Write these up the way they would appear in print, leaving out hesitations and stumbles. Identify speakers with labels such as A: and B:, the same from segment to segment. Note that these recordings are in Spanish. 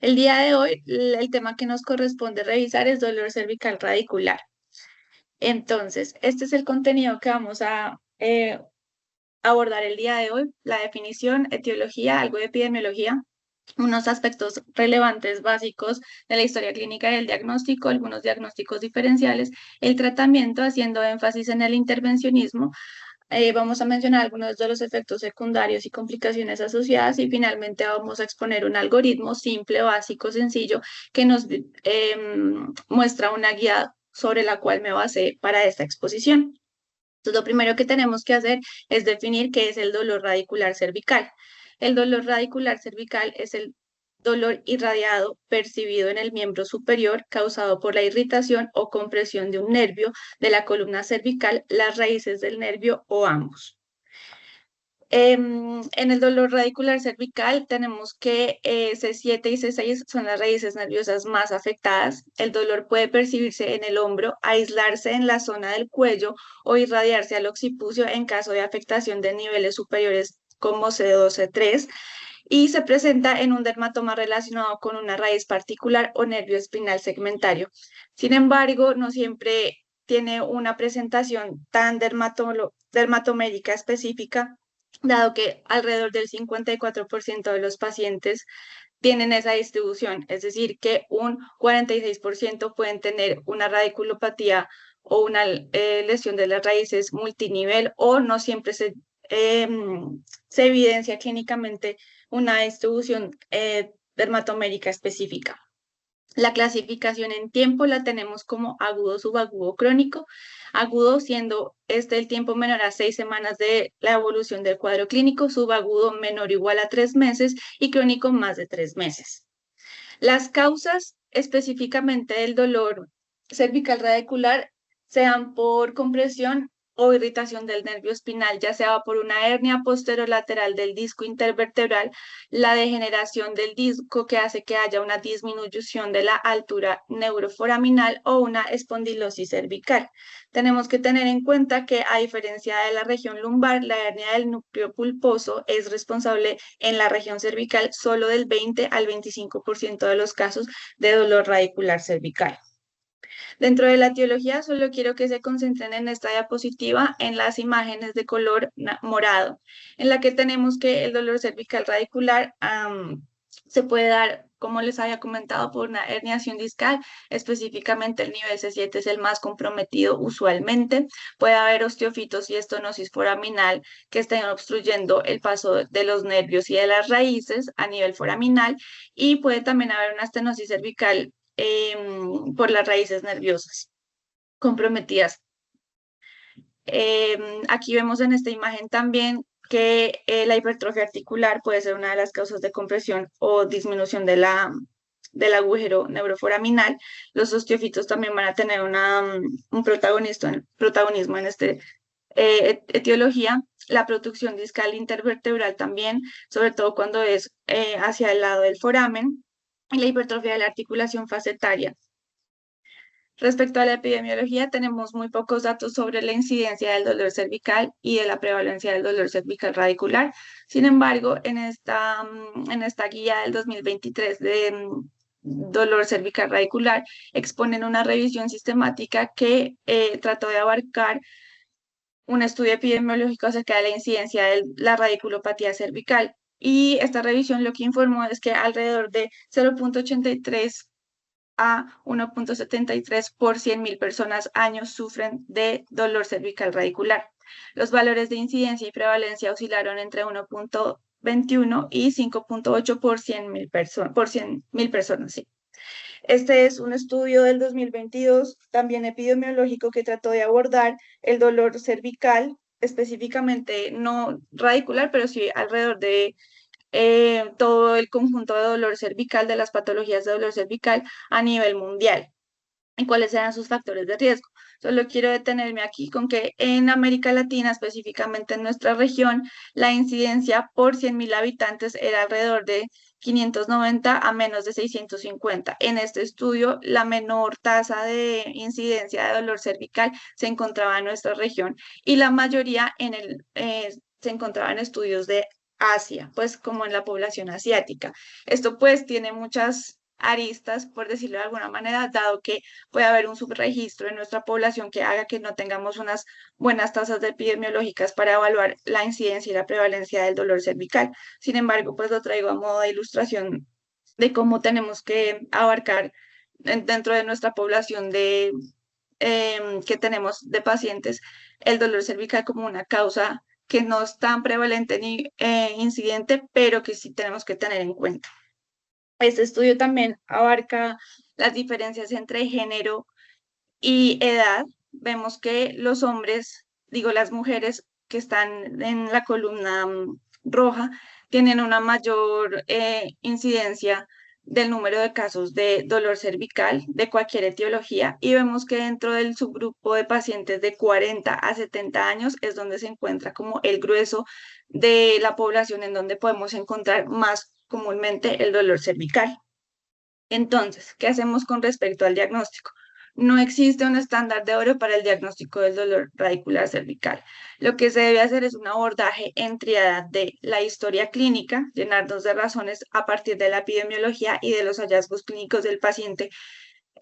A: El día de hoy, el tema que nos corresponde revisar es dolor cervical radicular. Entonces, este es el contenido que vamos a abordar el día de hoy: la definición, etiología, algo de epidemiología, unos aspectos relevantes básicos de la historia clínica y el diagnóstico, algunos diagnósticos diferenciales, el tratamiento, haciendo énfasis en el intervencionismo. Vamos a mencionar algunos de los efectos secundarios y complicaciones asociadas, y finalmente vamos a exponer un algoritmo simple, básico, sencillo, que nos muestra una guía sobre la cual me basé para esta exposición. Entonces, lo primero que tenemos que hacer es definir qué es el dolor radicular cervical. El dolor radicular cervical es el dolor irradiado percibido en el miembro superior causado por la irritación o compresión de un nervio de la columna cervical, las raíces del nervio o ambos. En el dolor radicular cervical tenemos que C7 y C6 son las raíces nerviosas más afectadas. El dolor puede percibirse en el hombro, aislarse en la zona del cuello o irradiarse al occipucio en caso de afectación de niveles superiores como C2, C3, y se presenta en un dermatoma relacionado con una raíz particular o nervio espinal segmentario. Sin embargo, no siempre tiene una presentación tan dermatomédica específica, dado que alrededor del 54% de los pacientes tienen esa distribución, es decir, que un 46% pueden tener una radiculopatía o una lesión de las raíces multinivel, o no siempre se evidencia clínicamente una distribución dermatomédica específica. La clasificación en tiempo la tenemos como agudo, subagudo, crónico. Agudo siendo este el tiempo menor a 6 semanas de la evolución del cuadro clínico, subagudo menor o igual a 3 meses y crónico más de 3 meses. Las causas específicamente del dolor cervical radicular sean por compresión o irritación del nervio espinal, ya sea por una hernia posterolateral del disco intervertebral, la degeneración del disco que hace que haya una disminución de la altura neuroforaminal, o una espondilosis cervical. Tenemos que tener en cuenta que, a diferencia de la región lumbar, la hernia del núcleo pulposo es responsable en la región cervical solo del 20 al 25% de los casos de dolor radicular cervical. Dentro de la etiología, solo quiero que se concentren en esta diapositiva en las imágenes de color morado, en la que tenemos que el dolor cervical radicular se puede dar, como les había comentado, por una herniación discal. Específicamente el nivel C7 es el más comprometido usualmente. Puede haber osteofitos y estenosis foraminal que estén obstruyendo el paso de los nervios y de las raíces a nivel foraminal, y puede también haber una estenosis cervical por las raíces nerviosas comprometidas. Aquí vemos en esta imagen también que la hipertrofia articular puede ser una de las causas de compresión o disminución del agujero neuroforaminal. Los osteofitos también van a tener un protagonismo en esta etiología. La producción discal intervertebral también, sobre todo cuando es hacia el lado del foramen, y la hipertrofia de la articulación facetaria. Respecto a la epidemiología, tenemos muy pocos datos sobre la incidencia del dolor cervical y de la prevalencia del dolor cervical radicular. Sin embargo, en esta guía del 2023 de dolor cervical radicular, exponen una revisión sistemática que trató de abarcar un estudio epidemiológico acerca de la incidencia de la radiculopatía cervical. Y esta revisión lo que informó es que alrededor de 0,83 a 1,73 por 100.000 personas años sufren de dolor cervical radicular. Los valores de incidencia y prevalencia oscilaron entre 1,21 y 5,8 por 100.000 personas. Sí. Este es un estudio del 2022, también epidemiológico, que trató de abordar el dolor cervical, específicamente no radicular, pero sí alrededor de todo el conjunto de dolor cervical, de las patologías de dolor cervical a nivel mundial, y cuáles eran sus factores de riesgo. Solo quiero detenerme aquí con que en América Latina, específicamente en nuestra región, la incidencia por 100.000 habitantes era alrededor de 590 a menos de 650. En este estudio, la menor tasa de incidencia de dolor cervical se encontraba en nuestra región, y la mayoría se encontraba en estudios de Asia, pues como en la población asiática. Esto pues tiene muchas aristas, por decirlo de alguna manera, dado que puede haber un subregistro en nuestra población que haga que no tengamos unas buenas tasas de epidemiológicas para evaluar la incidencia y la prevalencia del dolor cervical. Sin embargo, pues lo traigo a modo de ilustración de cómo tenemos que abarcar dentro de nuestra población que tenemos de pacientes el dolor cervical como una causa que no es tan prevalente ni incidente, pero que sí tenemos que tener en cuenta. Este estudio también abarca las diferencias entre género y edad. Vemos que los hombres, digo, las mujeres que están en la columna roja, tienen una mayor incidencia del número de casos de dolor cervical de cualquier etiología y vemos que dentro del subgrupo de pacientes de 40 a 70 años es donde se encuentra como el grueso de la población en donde podemos encontrar más comúnmente el dolor cervical. Entonces, ¿qué hacemos con respecto al diagnóstico? No existe un estándar de oro para el diagnóstico del dolor radicular cervical. Lo que se debe hacer es un abordaje en triada de la historia clínica, llenarnos de razones a partir de la epidemiología y de los hallazgos clínicos del paciente,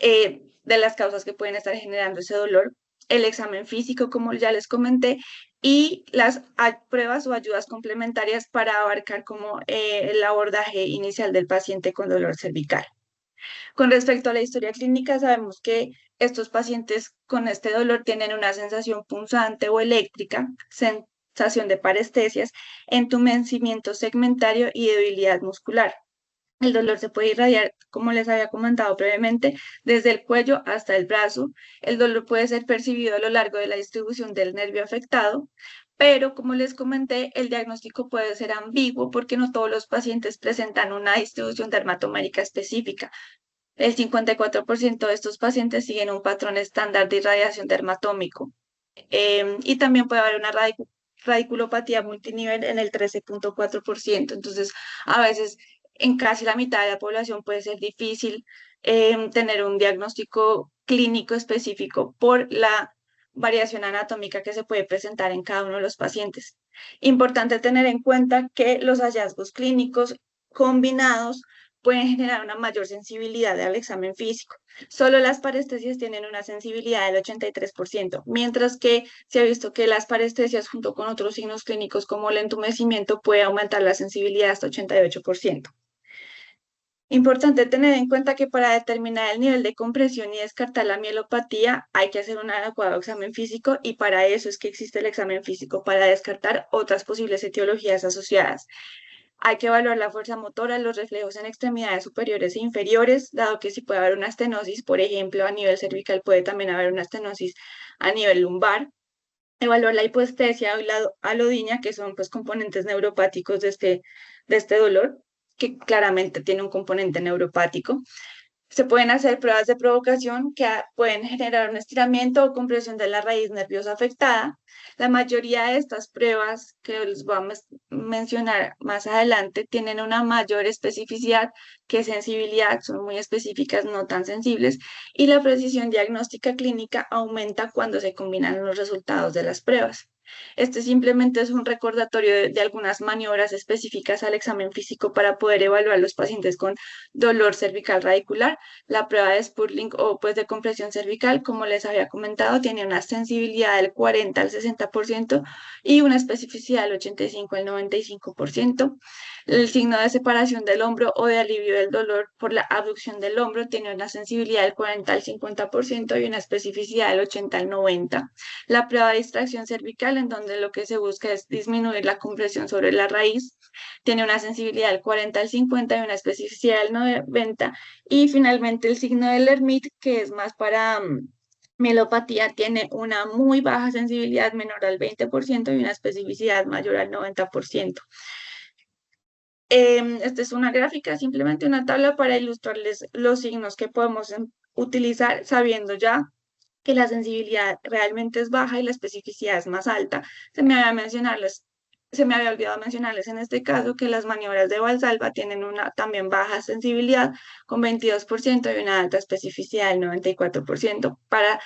A: de las causas que pueden estar generando ese dolor, el examen físico, como ya les comenté, y las pruebas o ayudas complementarias para abarcar como el abordaje inicial del paciente con dolor cervical. Con respecto a la historia clínica, sabemos que estos pacientes con este dolor tienen una sensación punzante o eléctrica, sensación de parestesias, entumecimiento segmentario y debilidad muscular. El dolor se puede irradiar, como les había comentado previamente, desde el cuello hasta el brazo. El dolor puede ser percibido a lo largo de la distribución del nervio afectado, pero como les comenté, el diagnóstico puede ser ambiguo porque no todos los pacientes presentan una distribución dermatomédica específica. El 54% de estos pacientes siguen un patrón estándar de irradiación dermatómico. Y también puede haber una radiculopatía multinivel en el 13,4%. Entonces, a veces en casi la mitad de la población puede ser difícil tener un diagnóstico clínico específico por la variación anatómica que se puede presentar en cada uno de los pacientes. Importante tener en cuenta que los hallazgos clínicos combinados pueden generar una mayor sensibilidad al examen físico. Solo las parestesias tienen una sensibilidad del 83%, mientras que se ha visto que las parestesias junto con otros signos clínicos como el entumecimiento puede aumentar la sensibilidad hasta 88%. Importante tener en cuenta que para determinar el nivel de compresión y descartar la mielopatía hay que hacer un adecuado examen físico y para eso es que existe el examen físico, para descartar otras posibles etiologías asociadas. Hay que evaluar la fuerza motora, los reflejos en extremidades superiores e inferiores, dado que si puede haber una estenosis, por ejemplo, a nivel cervical puede también haber una estenosis a nivel lumbar. Evaluar la hipoestesia y la alodinia, que son pues componentes neuropáticos de este dolor, que claramente tiene un componente neuropático. Se pueden hacer pruebas de provocación que pueden generar un estiramiento o compresión de la raíz nerviosa afectada. La mayoría de estas pruebas que les voy a mencionar más adelante tienen una mayor especificidad que sensibilidad, son muy específicas, no tan sensibles, y la precisión diagnóstica clínica aumenta cuando se combinan los resultados de las pruebas. Este simplemente es un recordatorio de algunas maniobras específicas al examen físico para poder evaluar los pacientes con dolor cervical radicular. La prueba de Spurling o pues de compresión cervical, como les había comentado, tiene una sensibilidad del 40 al 60% y una especificidad del 85 al 95%. El signo de separación del hombro o de alivio del dolor por la abducción del hombro tiene una sensibilidad del 40 al 50% y una especificidad del 80 al 90%. La prueba de distracción cervical, en donde lo que se busca es disminuir la compresión sobre la raíz, tiene una sensibilidad del 40 al 50 y una especificidad del 90. Y finalmente el signo del Hermit, que es más para mielopatía, tiene una muy baja sensibilidad menor al 20% y una especificidad mayor al 90%. Esta es una gráfica, simplemente una tabla para ilustrarles los signos que podemos utilizar sabiendo ya que la sensibilidad realmente es baja y la especificidad es más alta. Se me había olvidado mencionarles en este caso que las maniobras de Valsalva tienen una también baja sensibilidad con 22% y una alta especificidad del 94% para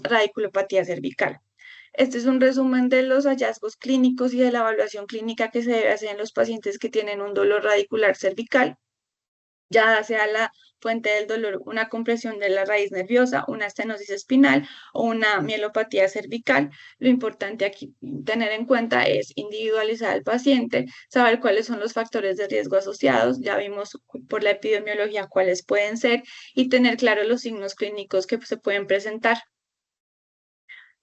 A: radiculopatía cervical. Este es un resumen de los hallazgos clínicos y de la evaluación clínica que se debe hacer en los pacientes que tienen un dolor radicular cervical, ya sea la fuente del dolor una compresión de la raíz nerviosa, una estenosis espinal o una mielopatía cervical. Lo importante aquí tener en cuenta es individualizar al paciente, saber cuáles son los factores de riesgo asociados, ya vimos por la epidemiología cuáles pueden ser y tener claros los signos clínicos que se pueden presentar.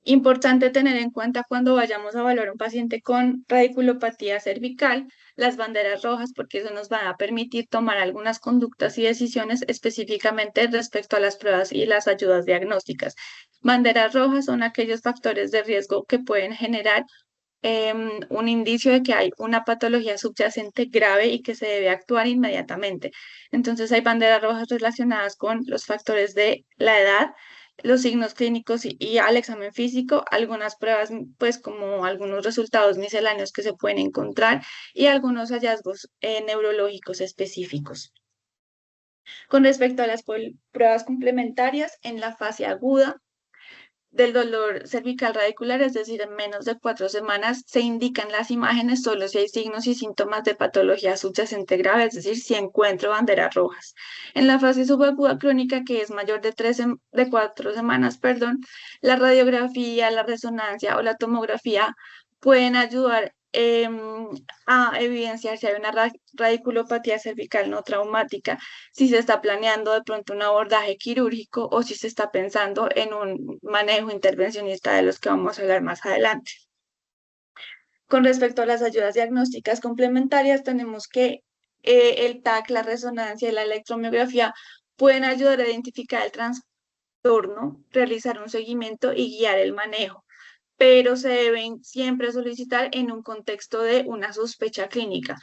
A: Importante tener en cuenta cuando vayamos a evaluar un paciente con radiculopatía cervical, las banderas rojas, porque eso nos va a permitir tomar algunas conductas y decisiones específicamente respecto a las pruebas y las ayudas diagnósticas. Banderas rojas son aquellos factores de riesgo que pueden generar un indicio de que hay una patología subyacente grave y que se debe actuar inmediatamente. Entonces hay banderas rojas relacionadas con los factores de la edad, los signos clínicos y al examen físico, algunas pruebas, pues como algunos resultados misceláneos que se pueden encontrar y algunos hallazgos neurológicos específicos. Con respecto a las pruebas complementarias, en la fase aguda, del dolor cervical radicular, es decir, en menos de 4 semanas, se indican las imágenes solo si hay signos y síntomas de patología subyacente grave, es decir, si encuentro banderas rojas. En la fase subaguda crónica, que es mayor de 4 semanas, perdón, la radiografía, la resonancia o la tomografía pueden ayudar a evidenciar si hay una radiculopatía cervical no traumática, si se está planeando de pronto un abordaje quirúrgico o si se está pensando en un manejo intervencionista de los que vamos a hablar más adelante. Con respecto a las ayudas diagnósticas complementarias, tenemos que el TAC, la resonancia y la electromiografía pueden ayudar a identificar el trastorno, realizar un seguimiento y guiar el manejo, pero se deben siempre solicitar en un contexto de una sospecha clínica.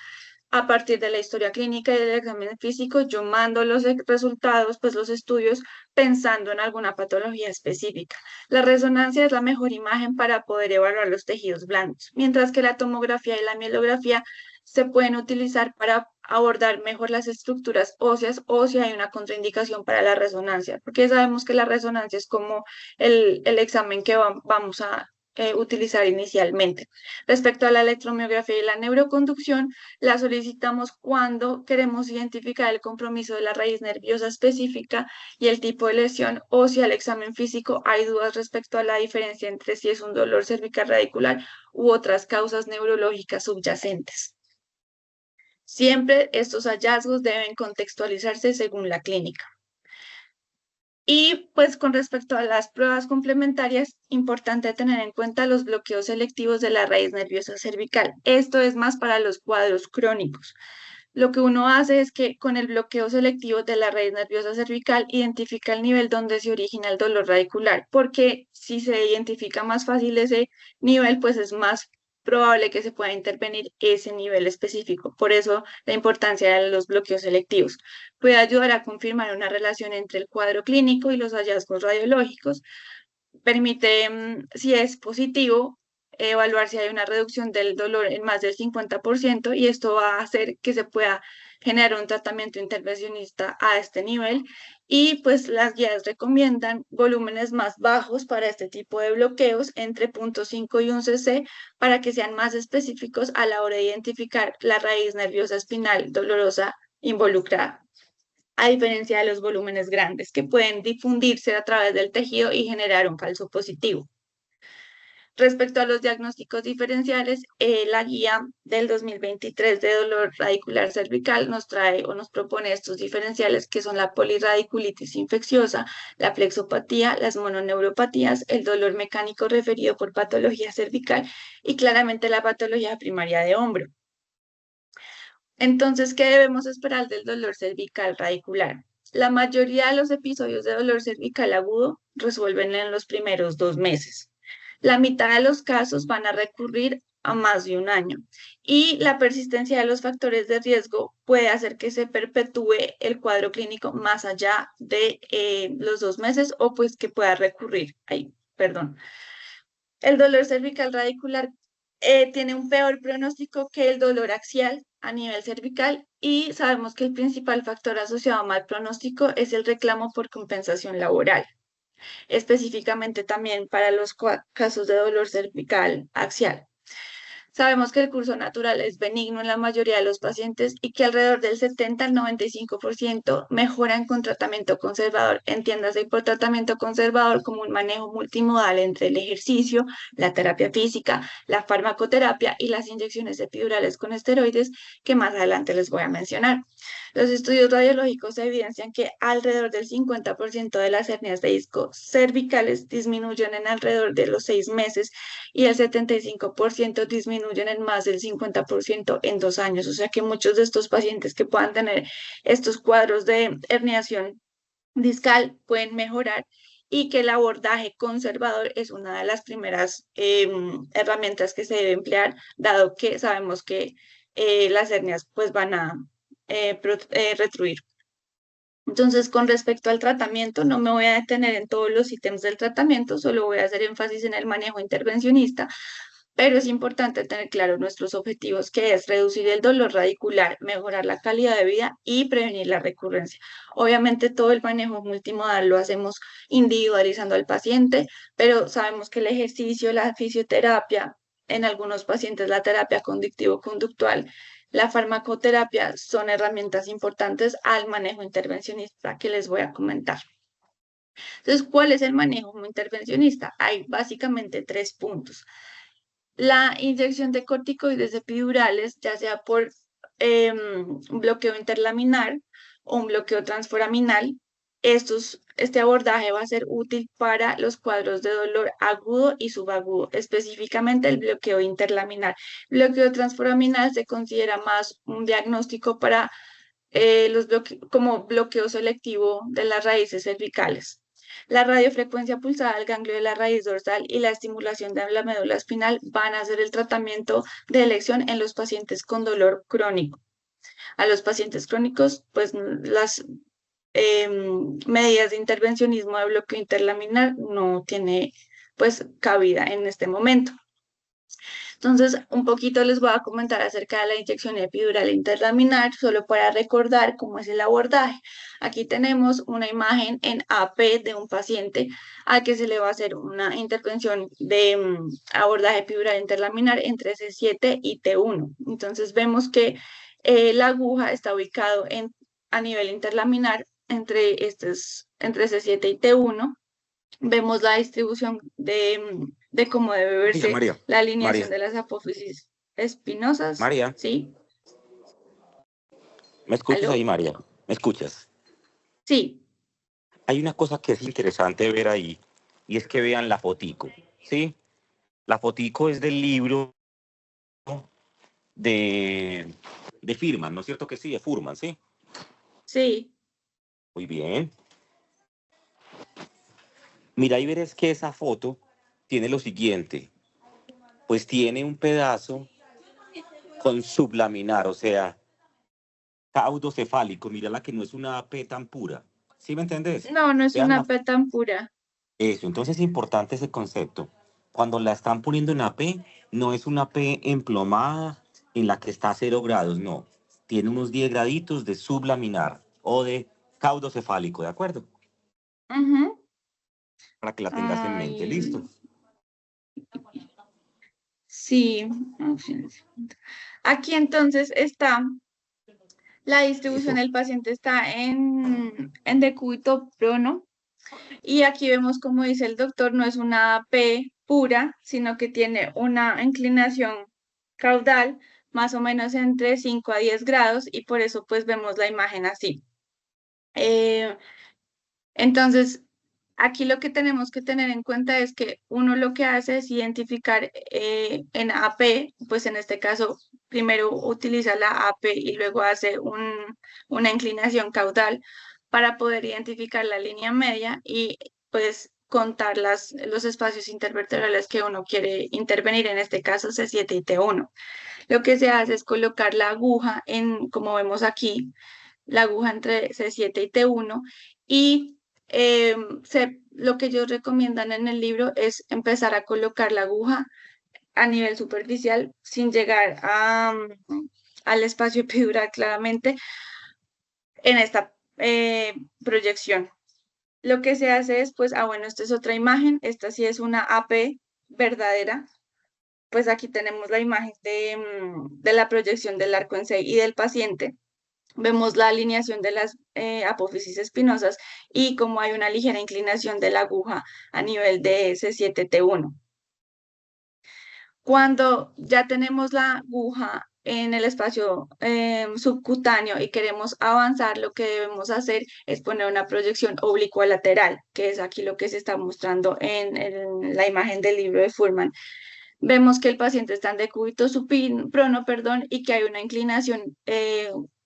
A: A partir de la historia clínica y del examen físico, yo mando los resultados, pues los estudios, pensando en alguna patología específica. La resonancia es la mejor imagen para poder evaluar los tejidos blandos, mientras que la tomografía y la mielografía se pueden utilizar para abordar mejor las estructuras óseas o si hay una contraindicación para la resonancia, porque sabemos que la resonancia es como el examen que vamos a utilizar inicialmente. Respecto a la electromiografía y la neuroconducción, la solicitamos cuando queremos identificar el compromiso de la raíz nerviosa específica y el tipo de lesión o si al examen físico hay dudas respecto a la diferencia entre si es un dolor cervical radicular u otras causas neurológicas subyacentes. Siempre estos hallazgos deben contextualizarse según la clínica. Y pues con respecto a las pruebas complementarias, importante tener en cuenta los bloqueos selectivos de la raíz nerviosa cervical. Esto es más para los cuadros crónicos. Lo que uno hace es que con el bloqueo selectivo de la raíz nerviosa cervical identifica el nivel donde se origina el dolor radicular, porque si se identifica más fácil ese nivel, pues es más probable que se pueda intervenir ese nivel específico. Por eso la importancia de los bloqueos selectivos. Puede ayudar a confirmar una relación entre el cuadro clínico y los hallazgos radiológicos. Permite, si es positivo, evaluar si hay una reducción del dolor en más del 50% y esto va a hacer que se pueda generar un tratamiento intervencionista a este nivel y pues las guías recomiendan volúmenes más bajos para este tipo de bloqueos entre 0,5 y 1 cc para que sean más específicos a la hora de identificar la raíz nerviosa espinal dolorosa involucrada, a diferencia de los volúmenes grandes que pueden difundirse a través del tejido y generar un falso positivo. Respecto a los diagnósticos diferenciales, la guía del 2023 de dolor radicular cervical nos trae o nos propone estos diferenciales que son la polirradiculitis infecciosa, la plexopatía, las mononeuropatías, el dolor mecánico referido por patología cervical y claramente la patología primaria de hombro. Entonces, ¿qué debemos esperar del dolor cervical radicular? La mayoría de los episodios de dolor cervical agudo resuelven en los primeros 2 meses. La mitad de los casos van a recurrir a más de un año y la persistencia de los factores de riesgo puede hacer que se perpetúe el cuadro clínico más allá de los 2 meses o pues que pueda recurrir. Ay, perdón. El dolor cervical radicular tiene un peor pronóstico que el dolor axial a nivel cervical y sabemos que el principal factor asociado a mal pronóstico es el reclamo por compensación laboral. específicamente también para los casos de dolor cervical axial. Sabemos que el curso natural es benigno en la mayoría de los pacientes y que alrededor del 70 al 95% mejoran con tratamiento conservador. Entiéndase por tratamiento conservador como un manejo multimodal entre el ejercicio, la terapia física, la farmacoterapia y las inyecciones epidurales con esteroides que más adelante les voy a mencionar. Los estudios radiológicos evidencian que alrededor del 50% de las hernias de disco cervicales disminuyen en alrededor de los 6 meses y el 75% disminuyen en más del 50% en 2 años. O sea que muchos de estos pacientes que puedan tener estos cuadros de herniación discal pueden mejorar y que el abordaje conservador es una de las primeras herramientas que se debe emplear, dado que sabemos que las hernias pues van a retruir. Entonces, con respecto al tratamiento, no me voy a detener en todos los ítems del tratamiento, solo voy a hacer énfasis en el manejo intervencionista, pero es importante tener claro nuestros objetivos, que es reducir el dolor radicular, mejorar la calidad de vida y prevenir la recurrencia. Obviamente, todo el manejo multimodal lo hacemos individualizando al paciente, pero sabemos que el ejercicio, la fisioterapia, en algunos pacientes la terapia conductivo-conductual, la farmacoterapia son herramientas importantes al manejo intervencionista que les voy a comentar. Entonces, ¿cuál es el manejo intervencionista? Hay básicamente 3 puntos. La inyección de corticoides epidurales, ya sea por un bloqueo interlaminar o un bloqueo transforaminal, este abordaje va a ser útil para los cuadros de dolor agudo y subagudo, específicamente el bloqueo interlaminar. El bloqueo transforaminal se considera más un diagnóstico para como bloqueo selectivo de las raíces cervicales. La radiofrecuencia pulsada del ganglio de la raíz dorsal y la estimulación de la médula espinal van a ser el tratamiento de elección en los pacientes con dolor crónico. A los pacientes crónicos, pues las medidas de intervencionismo de bloqueo interlaminar no tiene pues cabida en este momento. Entonces, un poquito les voy a comentar acerca de la inyección epidural interlaminar, solo para recordar cómo es el abordaje. Aquí tenemos una imagen en AP de un paciente al que se le va a hacer una intervención de abordaje epidural interlaminar entre C7 y T1. Entonces, vemos que la aguja está ubicado a nivel interlaminar entre C7 y T1. Vemos la distribución de cómo debe
B: María,
A: verse
B: María,
A: la alineación
B: María,
A: de las apófisis espinosas,
B: María,
A: ¿sí?
B: ¿me escuchas ahí,
A: ¿Aló?
B: María? ¿Me escuchas?
A: Sí,
B: Hay una cosa que es interesante ver ahí, y es que vean la fotico, ¿sí? La fotico es del libro de, de Firman, ¿no es cierto que sí? De Furman, ¿sí?
A: sí.
B: Muy bien. Mira, y verás que esa foto tiene lo siguiente, pues tiene un pedazo con sublaminar, o sea, caudocefálico. Mira la que no es una P tan pura. ¿Sí me entendés?
A: No, no es
B: Vean
A: una
B: la
A: P tan pura.
B: Eso, entonces es importante ese concepto. Cuando la están poniendo en AP, no es una P emplomada en la que está a 0 grados, no. Tiene unos 10 graditos de sublaminar o de caudocefálico, ¿de acuerdo?
A: Ujú.
B: Para que la tengas en mente,
A: Ay,
B: ¿listo?
A: sí. Aquí entonces está la distribución
B: Eso.
A: del paciente está en decúbito prono. Y aquí vemos, como dice el doctor, no es una P pura, sino que tiene una inclinación caudal más o menos entre 5 a 10 grados y por eso pues vemos la imagen así. Eh, entonces, aquí lo que tenemos que tener en cuenta es que uno lo que hace es identificar en AP, pues en este caso primero utiliza la AP y luego hace una inclinación caudal para poder identificar la línea media y pues contar los espacios intervertebrales que uno quiere intervenir, en este caso C7 y T1. Lo que se hace es colocar la aguja como vemos aquí, la aguja entre C7 y T1 y lo que ellos recomiendan en el libro es empezar a colocar la aguja a nivel superficial sin llegar al espacio epidural claramente en esta proyección. Lo que se hace es, pues, bueno, esta es otra imagen, esta sí es una AP verdadera. Pues aquí tenemos la imagen de la proyección del arco en C y del paciente. Vemos la alineación de las apófisis espinosas y cómo hay una ligera inclinación de la aguja a nivel de C7T1. Cuando ya tenemos la aguja en el espacio subcutáneo y queremos avanzar, lo que debemos hacer es poner una proyección oblicua lateral, que es aquí lo que se está mostrando en la imagen del libro de Fuhrman. Vemos que el paciente está en decúbito prono, perdón, y que hay una inclinación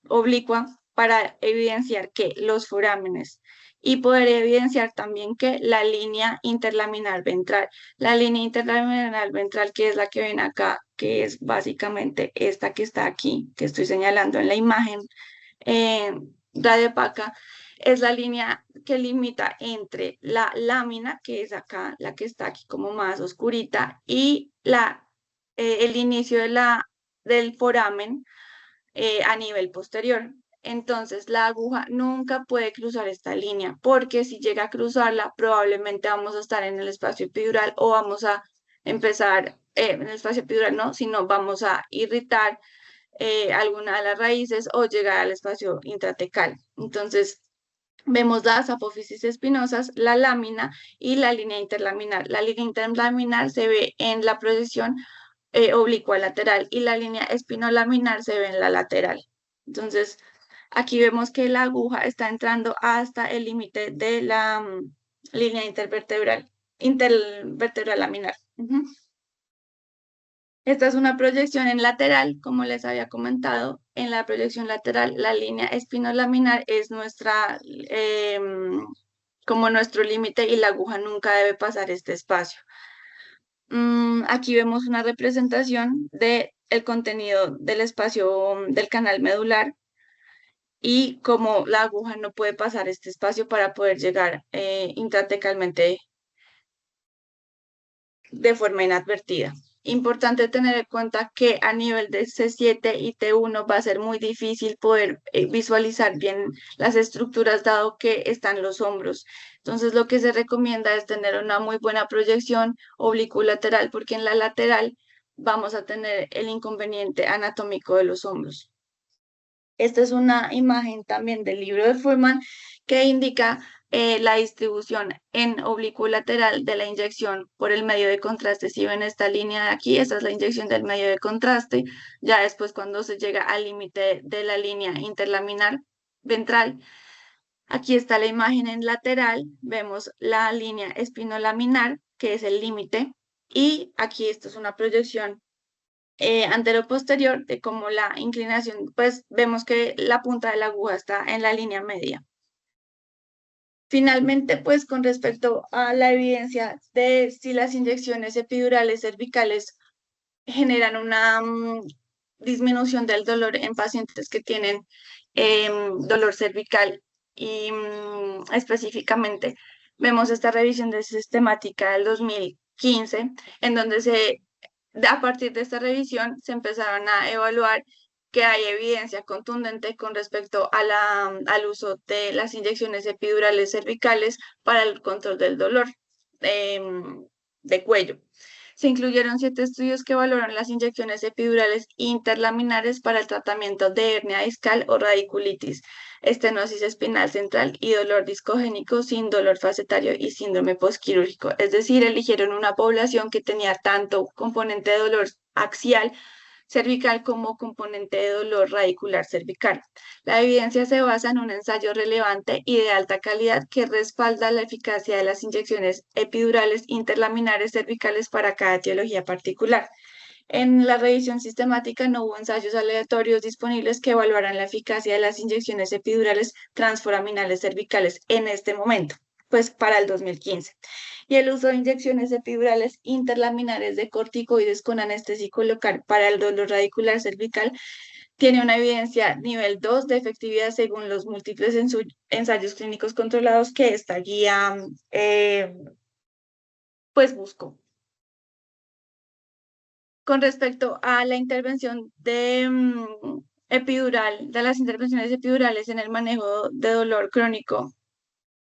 A: oblicua para evidenciar que los forámenes y poder evidenciar también que la línea interlaminar ventral, la línea interlaminar ventral que es la que ven acá, que es básicamente esta que está aquí, que estoy señalando en la imagen eh, radiopaca, es la línea que limita entre la lámina, que es acá, la que está aquí como más oscurita, y el inicio del foramen a nivel posterior. Entonces, la aguja nunca puede cruzar esta línea, porque si llega a cruzarla, probablemente vamos a estar en el espacio epidural o vamos a empezar, en el espacio epidural no, sino vamos a irritar alguna de las raíces o llegar al espacio intratecal. Entonces, vemos las apófisis espinosas, la lámina y la línea interlaminar. La línea interlaminar se ve en la proyección oblicua lateral y la línea espinolaminar se ve en la lateral. Entonces, aquí vemos que la aguja está entrando hasta el límite de la línea intervertebral laminar. Ujú. Esta es una proyección en lateral, como les había comentado. En la proyección lateral, la línea espinolaminar es como nuestro límite y la aguja nunca debe pasar este espacio. Aquí vemos una representación de el contenido del espacio del canal medular y cómo la aguja no puede pasar este espacio para poder llegar intratecalmente de forma inadvertida. Importante tener en cuenta que a nivel de C7 y T1 va a ser muy difícil poder visualizar bien las estructuras dado que están los hombros. Entonces lo que se recomienda es tener una muy buena proyección oblicuolateral porque en la lateral vamos a tener el inconveniente anatómico de los hombros. Esta es una imagen también del libro de Fuhrman que indica la distribución en oblicuo lateral de la inyección por el medio de contraste. Si ven esta línea de aquí, esta es la inyección del medio de contraste. Ya después cuando se llega al límite de la línea interlaminar ventral, aquí está la imagen en lateral. Vemos la línea espinolaminar, que es el límite. Y aquí esto es una proyección antero-posterior de cómo la inclinación, pues vemos que la punta de la aguja está en la línea media. Finalmente, pues con respecto a la evidencia de si las inyecciones epidurales cervicales generan una disminución del dolor en pacientes que tienen dolor cervical y específicamente vemos esta revisión de sistemática del 2015 en donde a partir de esta revisión se empezaron a evaluar que hay evidencia contundente con respecto al uso de las inyecciones epidurales cervicales para el control del dolor de cuello. Se incluyeron 7 estudios que valoran las inyecciones epidurales interlaminares para el tratamiento de hernia discal o radiculitis, estenosis espinal central y dolor discogénico sin dolor facetario y síndrome postquirúrgico. Es decir, eligieron una población que tenía tanto componente de dolor axial cervical como componente de dolor radicular cervical. La evidencia se basa en un ensayo relevante y de alta calidad que respalda la eficacia de las inyecciones epidurales interlaminares cervicales para cada etiología particular. En la revisión sistemática no hubo ensayos aleatorios disponibles que evaluaran la eficacia de las inyecciones epidurales transforaminales cervicales en este momento, pues para el 2015. Y el uso de inyecciones epidurales interlaminares de corticoides con anestésico local para el dolor radicular cervical tiene una evidencia nivel 2 de efectividad según los múltiples ensayos clínicos controlados que esta guía pues buscó. Con respecto a la intervención de las intervenciones epidurales en el manejo de dolor crónico,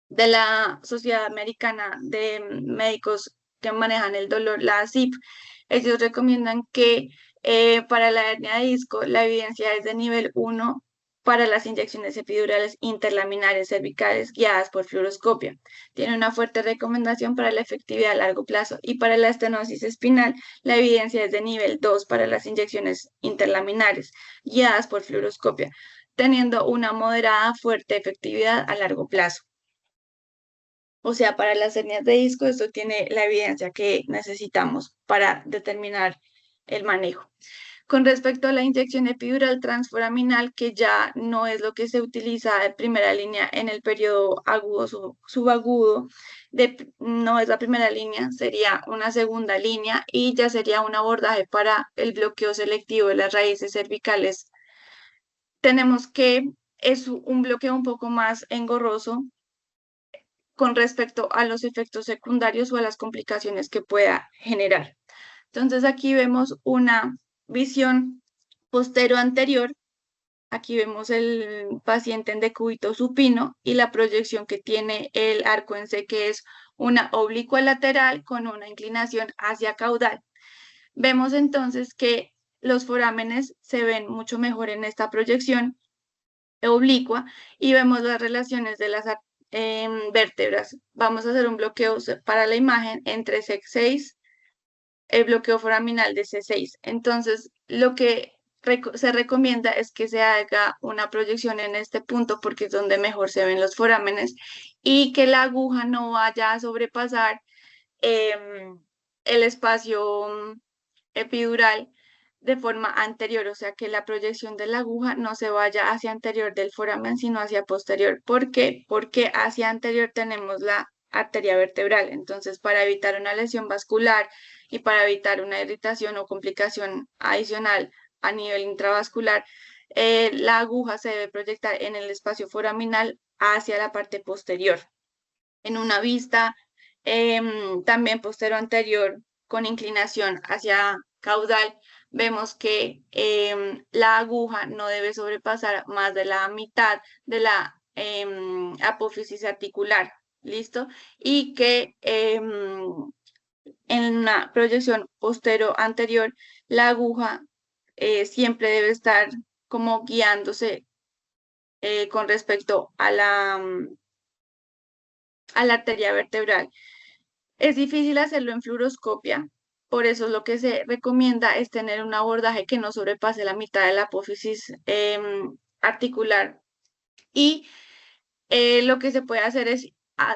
A: de la Sociedad Americana de Médicos que manejan el dolor, la ACIP. Ellos recomiendan que para la hernia de disco la evidencia es de nivel 1 para las inyecciones epidurales interlaminares cervicales guiadas por fluoroscopia. Tiene una fuerte recomendación para la efectividad a largo plazo y para la estenosis espinal la evidencia es de nivel 2 para las inyecciones interlaminares guiadas por fluoroscopia, teniendo una moderada fuerte efectividad a largo plazo. O sea, para las hernias de disco, esto tiene la evidencia que necesitamos para determinar el manejo. Con respecto a la inyección epidural transforaminal, que ya no es lo que se utiliza de primera línea en el periodo agudo subagudo, no es la primera línea, sería una segunda línea y ya sería un abordaje para el bloqueo selectivo de las raíces cervicales. Tenemos que es un bloqueo un poco más engorroso con respecto a los efectos secundarios o a las complicaciones que pueda generar. Entonces aquí vemos una visión postero-anterior. Aquí vemos el paciente en decúbito supino y la proyección que tiene el arco en C, que es una oblicua lateral con una inclinación hacia caudal. Vemos entonces que los forámenes se ven mucho mejor en esta proyección oblicua y vemos las relaciones de las vértebras. Vamos a hacer un bloqueo para la imagen entre C6, el bloqueo foraminal de C6. Entonces, lo que se recomienda es que se haga una proyección en este punto porque es donde mejor se ven los forámenes y que la aguja no vaya a sobrepasar el espacio epidural de forma anterior, o sea que la proyección de la aguja no se vaya hacia anterior del foramen, sino hacia posterior. ¿Por qué? Porque hacia anterior tenemos la arteria vertebral. Entonces, para evitar una lesión vascular y para evitar una irritación o complicación adicional a nivel intravascular, la aguja se debe proyectar en el espacio foraminal hacia la parte posterior. En una vista también posterior anterior con inclinación hacia caudal, vemos que la aguja no debe sobrepasar más de la mitad de la apófisis articular, ¿listo? Y que en una proyección postero anterior, la aguja siempre debe estar como guiándose con respecto a la arteria vertebral. Es difícil hacerlo en fluoroscopia, por eso lo que se recomienda es tener un abordaje que no sobrepase la mitad de la apófisis articular y lo que se puede hacer es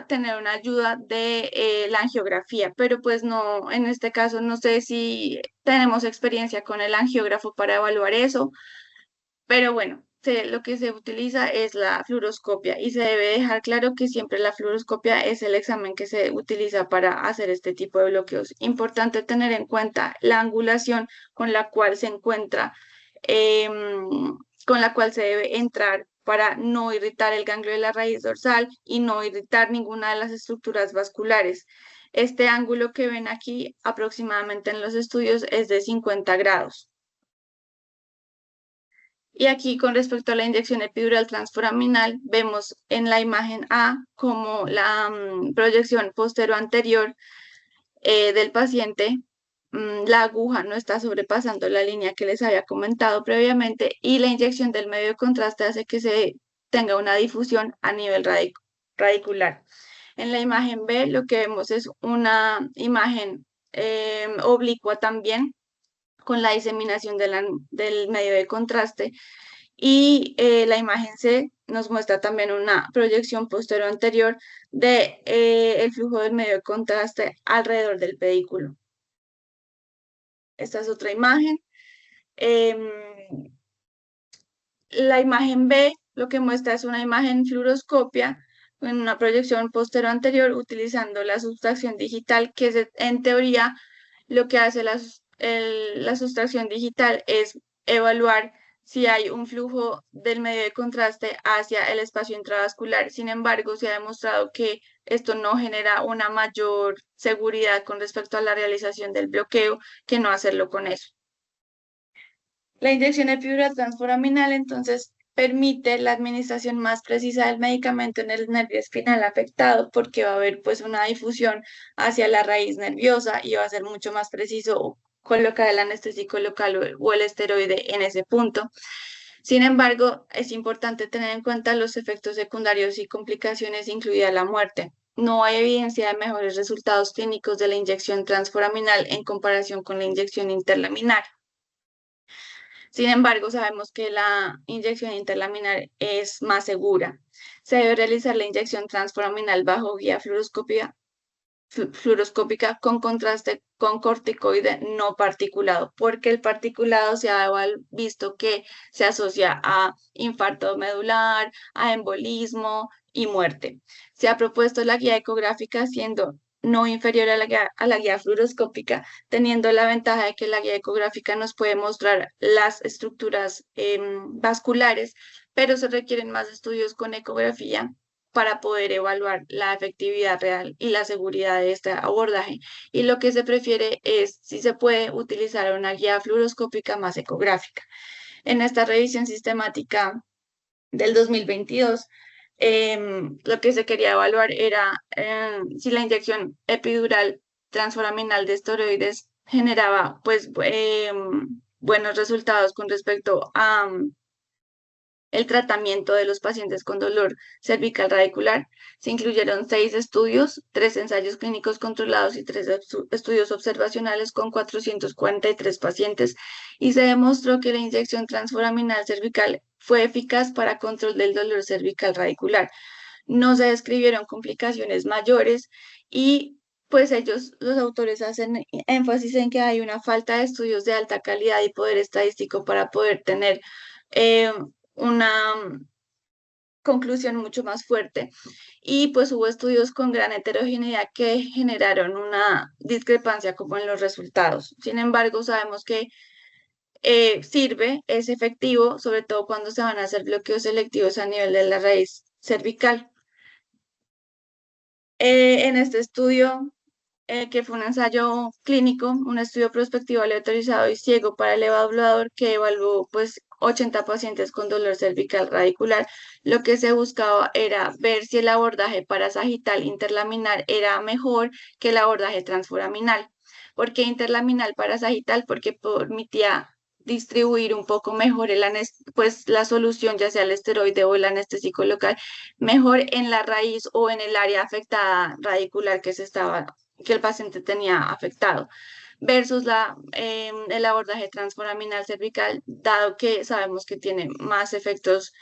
A: tener una ayuda de la angiografía, pero pues no, en este caso no sé si tenemos experiencia con el angiógrafo para evaluar eso, pero bueno, lo que se utiliza es la fluoroscopia y se debe dejar claro que siempre la fluoroscopia es el examen que se utiliza para hacer este tipo de bloqueos. Importante tener en cuenta la angulación con la cual se encuentra, con la cual se debe entrar para no irritar el ganglio de la raíz dorsal y no irritar ninguna de las estructuras vasculares. Este ángulo que ven aquí aproximadamente en los estudios es de 50 grados. Y aquí con respecto a la inyección epidural transforaminal, vemos en la imagen A como la proyección postero-anterior del paciente, la aguja no está sobrepasando la línea que les había comentado previamente y la inyección del medio de contraste hace que se tenga una difusión a nivel radicular. En la imagen B lo que vemos es una imagen oblicua también con la diseminación del medio de contraste y la imagen C nos muestra también una proyección posterior anterior de el flujo del medio de contraste alrededor del pedículo. Esta es otra imagen. Em, la imagen B lo que muestra es una imagen fluoroscopia en una proyección posterior anterior utilizando la sustracción digital, que en teoría lo que hace la sustracción digital es evaluar si hay un flujo del medio de contraste hacia el espacio intravascular. Sin embargo, se ha demostrado que esto no genera una mayor seguridad con respecto a la realización del bloqueo que no hacerlo con eso. La inyección epidural transforaminal, entonces, permite la administración más precisa del medicamento en el nervio espinal afectado porque va a haber pues una difusión hacia la raíz nerviosa y va a ser mucho más preciso colocar el anestésico local o el esteroide en ese punto. Sin embargo, es importante tener en cuenta los efectos secundarios y complicaciones, incluida la muerte. No hay evidencia de mejores resultados clínicos de la inyección transforaminal en comparación con la inyección interlaminar. Sin embargo, sabemos que la inyección interlaminar es más segura. Se debe realizar la inyección transforaminal bajo guía fluoroscópica con contraste con corticoide no particulado, porque el particulado se ha visto que se asocia a infarto medular, a embolismo y muerte. Se ha propuesto la guía ecográfica siendo no inferior a la guía fluoroscópica, teniendo la ventaja de que la guía ecográfica nos puede mostrar las estructuras vasculares, pero se requieren más estudios con ecografía para poder evaluar la efectividad real y la seguridad de este abordaje. Y lo que se prefiere es si se puede utilizar una guía fluoroscópica más ecográfica. En esta revisión sistemática del 2022, lo que se quería evaluar era si la inyección epidural transforaminal de esteroides generaba pues buenos resultados con respecto a el tratamiento de los pacientes con dolor cervical radicular. Se incluyeron 6 estudios, 3 ensayos clínicos controlados y 3 estudios observacionales con 443 pacientes y se demostró que la inyección transforaminal cervical fue eficaz para control del dolor cervical radicular. No se describieron complicaciones mayores y pues ellos, los autores, hacen énfasis en que hay una falta de estudios de alta calidad y poder estadístico para poder tener eh, una conclusión mucho más fuerte. Y pues hubo estudios con gran heterogeneidad que generaron una discrepancia como en los resultados. Sin embargo, sabemos que sirve, es efectivo, sobre todo cuando se van a hacer bloqueos selectivos a nivel de la raíz cervical. En este estudio, que fue un ensayo clínico, un estudio prospectivo aleatorizado y ciego para el evaluador que evaluó pues 80 pacientes con dolor cervical radicular. Lo que se buscaba era ver si el abordaje parasagital interlaminar era mejor que el abordaje transforaminal. ¿Por qué interlaminar parasagital? Porque permitía distribuir un poco mejor pues la solución, ya sea el esteroide o el anestésico local, mejor en la raíz o en el área afectada radicular que el paciente tenía afectado, versus el abordaje transforaminal cervical, dado que sabemos que tiene más efectos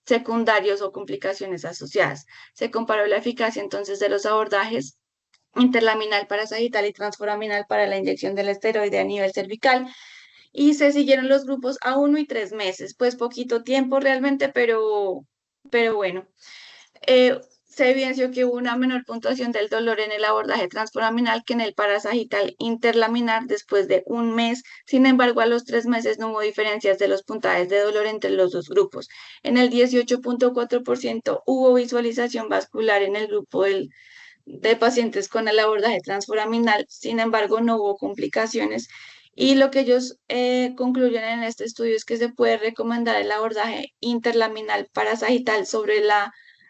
A: secundarios o complicaciones asociadas. Se comparó la eficacia entonces de los abordajes interlaminal parasagital y transforaminal para la inyección del esteroide a nivel cervical y se siguieron los grupos a 1 y 3 meses, pues poquito tiempo realmente, pero bueno. Se evidenció que hubo una menor puntuación del dolor en el abordaje transforaminal que en el parasagital interlaminar después de 1 mes. Sin embargo, a los 3 meses no hubo diferencias de los puntajes de dolor entre los dos grupos. En el 18,4% hubo visualización vascular en el grupo de pacientes con el abordaje transforaminal. Sin embargo, no hubo complicaciones. Y lo que ellos concluyen en este estudio es que se puede recomendar el abordaje interlaminal parasagital sobre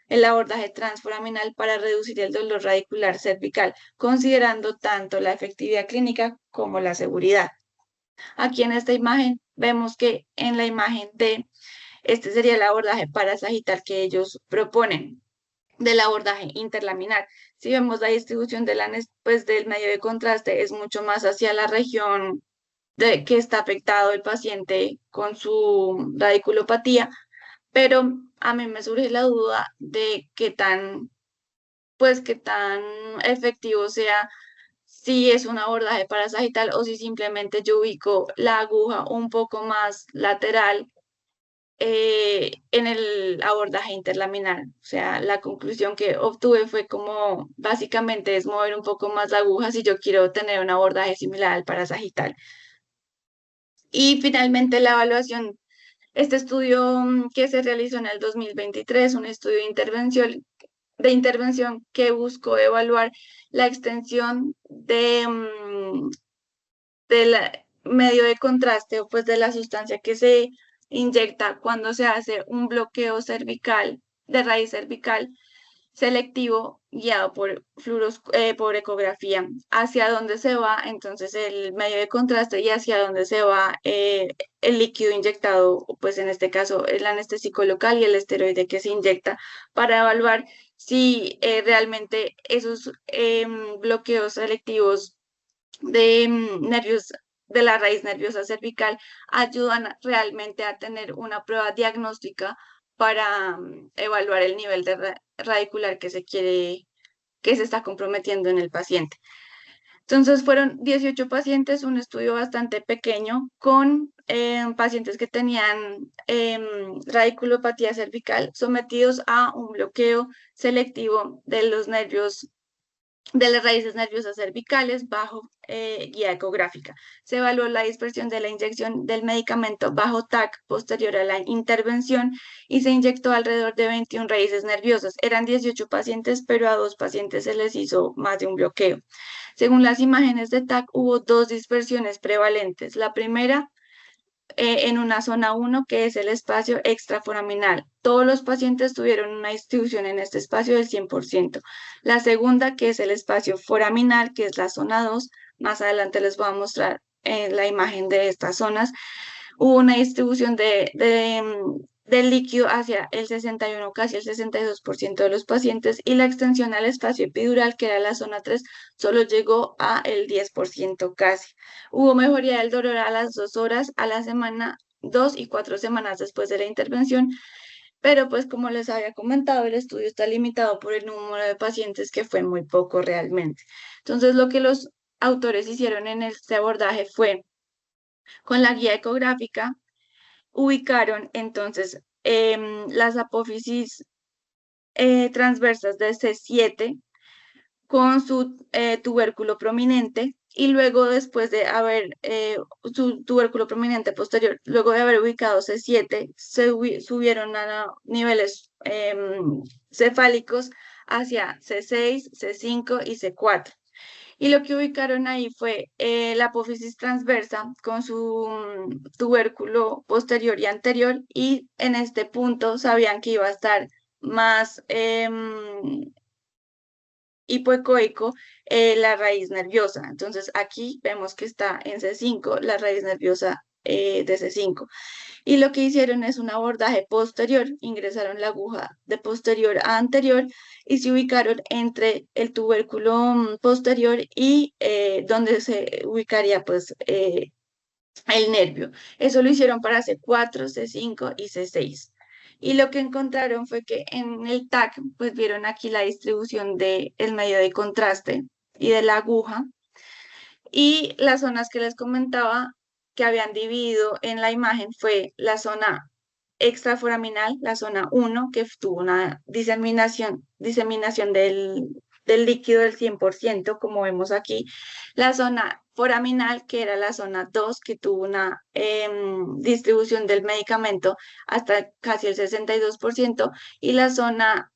A: el abordaje transforaminal para reducir el dolor radicular cervical, considerando tanto la efectividad clínica como la seguridad. Aquí en esta imagen vemos que en la imagen este sería el abordaje parasagital que ellos proponen del abordaje interlaminar. Si vemos la distribución pues, del medio de contraste, es mucho más hacia la región que está afectado el paciente con su radiculopatía, pero a mí me surge la duda de qué tan efectivo sea si es un abordaje parasagital o si simplemente yo ubico la aguja un poco más lateral en el abordaje interlaminar. O sea, la conclusión que obtuve fue como básicamente es mover un poco más la aguja si yo quiero tener un abordaje similar al parasagital. Y finalmente la evaluación, este estudio que se realizó en el 2023, un estudio de intervención que buscó evaluar la extensión del medio de contraste o pues de la sustancia que se inyecta cuando se hace un bloqueo cervical, de raíz cervical selectivo guiado por ecografía. Hacia dónde se va entonces el medio de contraste y hacia dónde se va el líquido inyectado, pues en este caso el anestésico local y el esteroide que se inyecta para evaluar si realmente esos bloqueos selectivos de nervios de la raíz nerviosa cervical ayudan realmente a tener una prueba diagnóstica para evaluar el nivel de radicular que se quiere, que se está comprometiendo en el paciente. Entonces fueron 18 pacientes, un estudio bastante pequeño con pacientes que tenían radiculopatía cervical sometidos a un bloqueo selectivo de los nervios de las raíces nerviosas cervicales bajo guía ecográfica. Se evaluó la dispersión de la inyección del medicamento bajo TAC posterior a la intervención y se inyectó alrededor de 21 raíces nerviosas. Eran 18 pacientes, pero a 2 pacientes se les hizo más de un bloqueo. Según las imágenes de TAC, hubo 2 dispersiones prevalentes. La primera en una zona 1, que es el espacio extraforaminal. Todos los pacientes tuvieron una distribución en este espacio del 100%. La segunda, que es el espacio foraminal, que es la zona 2, más adelante les voy a mostrar la imagen de estas zonas, hubo una distribución del líquido hacia el 61, casi el 62% de los pacientes, y la extensión al espacio epidural, que era la zona 3, solo llegó a el 10% casi. Hubo mejoría del dolor a las 2 horas, a la semana 2 y 4 semanas después de la intervención, pero pues como les había comentado, el estudio está limitado por el número de pacientes, que fue muy poco realmente. Entonces, lo que los autores hicieron en este abordaje fue, con la guía ecográfica, ubicaron entonces las apófisis transversas de C7 con su tubérculo prominente, y luego, después de haber su tubérculo prominente posterior, luego de haber ubicado C7, subieron a niveles cefálicos hacia C6, C5 y C4. Y lo que ubicaron ahí fue la apófisis transversa con su tubérculo posterior y anterior, y en este punto sabían que iba a estar más hipoecoico la raíz nerviosa. Entonces aquí vemos que está en C5 la raíz nerviosa de C5. Y lo que hicieron es un abordaje posterior, ingresaron la aguja de posterior a anterior y se ubicaron entre el tubérculo posterior y donde se ubicaría pues el nervio. Eso lo hicieron para C4, C5 y C6. Y lo que encontraron fue que en el TAC, pues vieron aquí la distribución del medio de contraste y de la aguja, y las zonas que les comentaba que habían dividido en la imagen fue la zona extraforaminal, la zona 1, que tuvo una diseminación del líquido del 100%, como vemos aquí. La zona foraminal, que era la zona 2, que tuvo una distribución del medicamento hasta casi el 62%, y la zona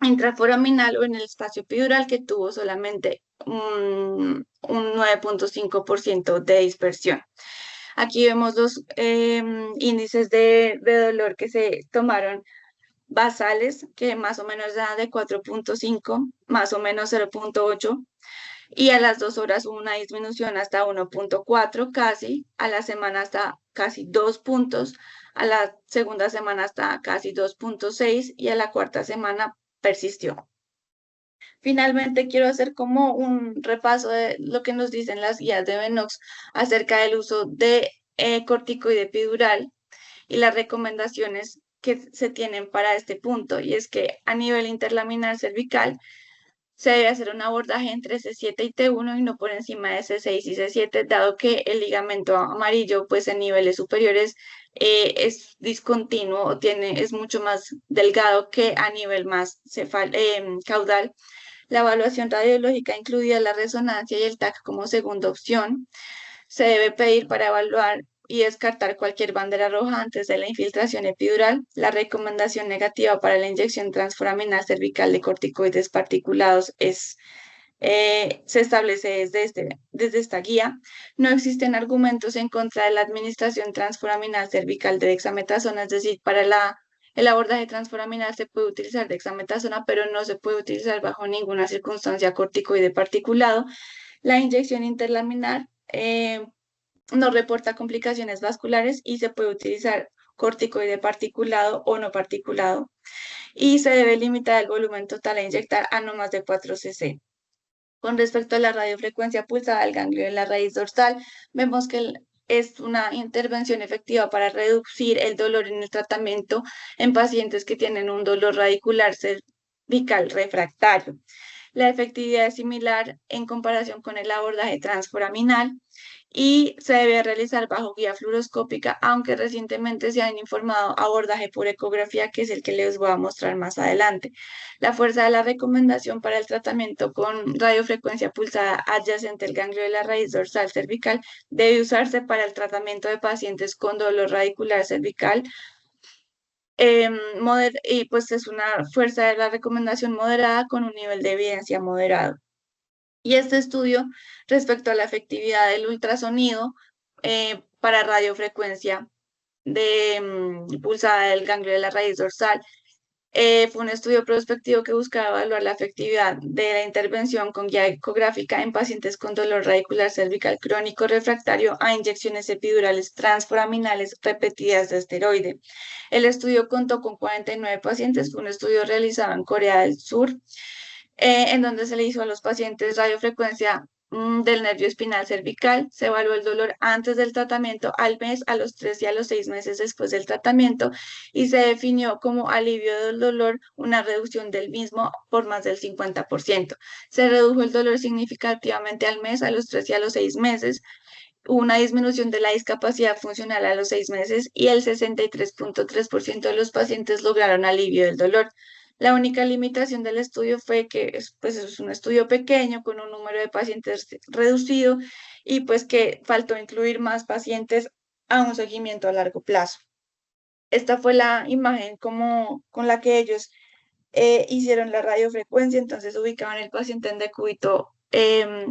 A: intraforaminal o en el espacio epidural, que tuvo solamente un 9,5% de dispersión. Aquí vemos los índices de dolor que se tomaron basales, que más o menos eran de 4,5, más o menos 0,8, y a las 2 horas hubo una disminución hasta 1,4 casi, a la semana hasta casi 2 puntos, a la segunda semana hasta casi 2,6 y a la cuarta semana persistió. Finalmente, quiero hacer como un repaso de lo que nos dicen las guías de Venox acerca del uso de corticoide epidural y las recomendaciones que se tienen para este punto. Y es que a nivel interlaminar cervical se debe hacer un abordaje entre C7 y T1 y no por encima de C6 y C7, dado que el ligamento amarillo, pues en niveles superiores es discontinuo o es mucho más delgado que a nivel más caudal. La evaluación radiológica, incluida la resonancia y el TAC como segunda opción, se debe pedir para evaluar y descartar cualquier bandera roja antes de la infiltración epidural. La recomendación negativa para la inyección transforaminal cervical de corticoides particulados es se establece desde esta guía. No existen argumentos en contra de la administración transforaminal cervical de dexametasona, es decir, para el abordaje transforaminal se puede utilizar dexametasona, pero no se puede utilizar bajo ninguna circunstancia corticoide particulado. La inyección interlaminar no reporta complicaciones vasculares y se puede utilizar corticoide particulado o no particulado. Y se debe limitar el volumen total a inyectar a no más de 4 cc. Con respecto a la radiofrecuencia pulsada del ganglio de la raíz dorsal, vemos que es una intervención efectiva para reducir el dolor en el tratamiento en pacientes que tienen un dolor radicular cervical refractario. La efectividad es similar en comparación con el abordaje transforaminal y se debe realizar bajo guía fluoroscópica, aunque recientemente se han informado abordaje por ecografía, que es el que les voy a mostrar más adelante. La fuerza de la recomendación para el tratamiento con radiofrecuencia pulsada adyacente al ganglio de la raíz dorsal cervical debe usarse para el tratamiento de pacientes con dolor radicular cervical. Y pues es una fuerza de la recomendación moderada con un nivel de evidencia moderado. Y este estudio respecto a la efectividad del ultrasonido para radiofrecuencia pulsada del ganglio de la raíz dorsal fue un estudio prospectivo que buscaba evaluar la efectividad de la intervención con guía ecográfica en pacientes con dolor radicular cervical crónico refractario a inyecciones epidurales transforaminales repetidas de esteroide. El estudio contó con 49 pacientes, fue un estudio realizado en Corea del Sur en donde se le hizo a los pacientes radiofrecuencia del nervio espinal cervical. Se evaluó el dolor antes del tratamiento, al mes, a los 3 y a los 6 meses después del tratamiento y se definió como alivio del dolor una reducción del mismo por más del 50%. Se redujo el dolor significativamente al mes, a los 3 y a los 6 meses. Hubo una disminución de la discapacidad funcional a los 6 meses y el 63.3% de los pacientes lograron alivio del dolor. La única limitación del estudio fue que pues, es un estudio pequeño con un número de pacientes reducido y pues que faltó incluir más pacientes a un seguimiento a largo plazo. Esta fue la imagen como, con la que ellos hicieron la radiofrecuencia, entonces ubicaban el paciente en decúbito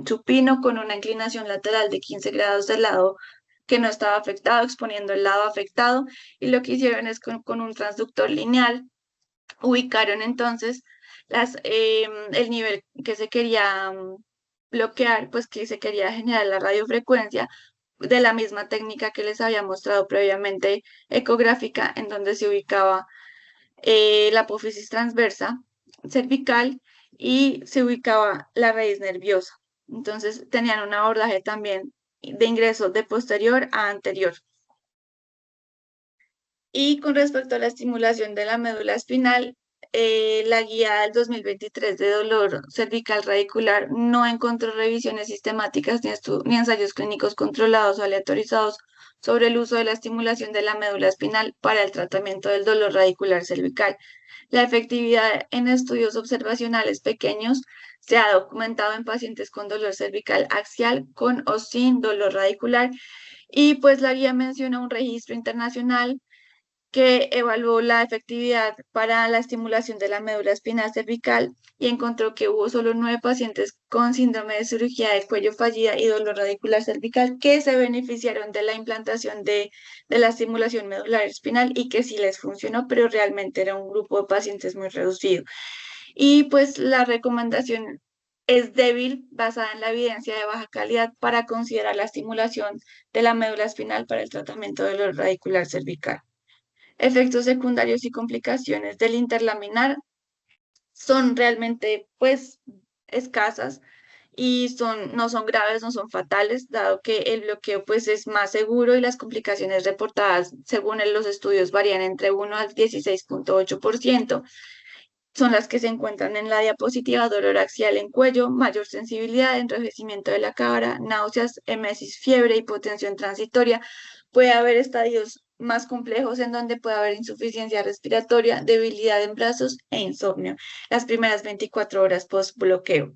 A: supino con una inclinación lateral de 15 grados del lado que no estaba afectado, exponiendo el lado afectado, y lo que hicieron es con un transductor lineal, ubicaron entonces el nivel que se quería bloquear, pues que se quería generar la radiofrecuencia de la misma técnica que les había mostrado previamente ecográfica, en donde se ubicaba la apófisis transversa cervical y se ubicaba la raíz nerviosa. Entonces tenían un abordaje también de ingreso de posterior a anterior. Y con respecto a la estimulación de la médula espinal, la guía del 2023 de dolor cervical radicular no encontró revisiones sistemáticas ni ensayos clínicos controlados o aleatorizados sobre el uso de la estimulación de la médula espinal para el tratamiento del dolor radicular cervical. La efectividad en estudios observacionales pequeños se ha documentado en pacientes con dolor cervical axial con o sin dolor radicular y pues la guía menciona un registro internacional que evaluó la efectividad para la estimulación de la médula espinal cervical y encontró que hubo solo 9 pacientes con síndrome de cirugía de cuello fallida y dolor radicular cervical que se beneficiaron de la implantación de la estimulación medular espinal y que sí les funcionó, pero realmente era un grupo de pacientes muy reducido. Y pues la recomendación es débil, basada en la evidencia de baja calidad para considerar la estimulación de la médula espinal para el tratamiento del dolor radicular cervical. Efectos secundarios y complicaciones del interlaminar son realmente pues escasas y no son graves, no son fatales, dado que el bloqueo pues es más seguro y las complicaciones reportadas según los estudios varían entre 1 al 16.8%. Son las que se encuentran en la diapositiva: dolor axial en cuello, mayor sensibilidad, enrojecimiento de la cara, náuseas, emesis, fiebre, hipotensión transitoria. Puede haber estadios más complejos en donde puede haber insuficiencia respiratoria, debilidad en brazos e insomnio las primeras 24 horas post bloqueo.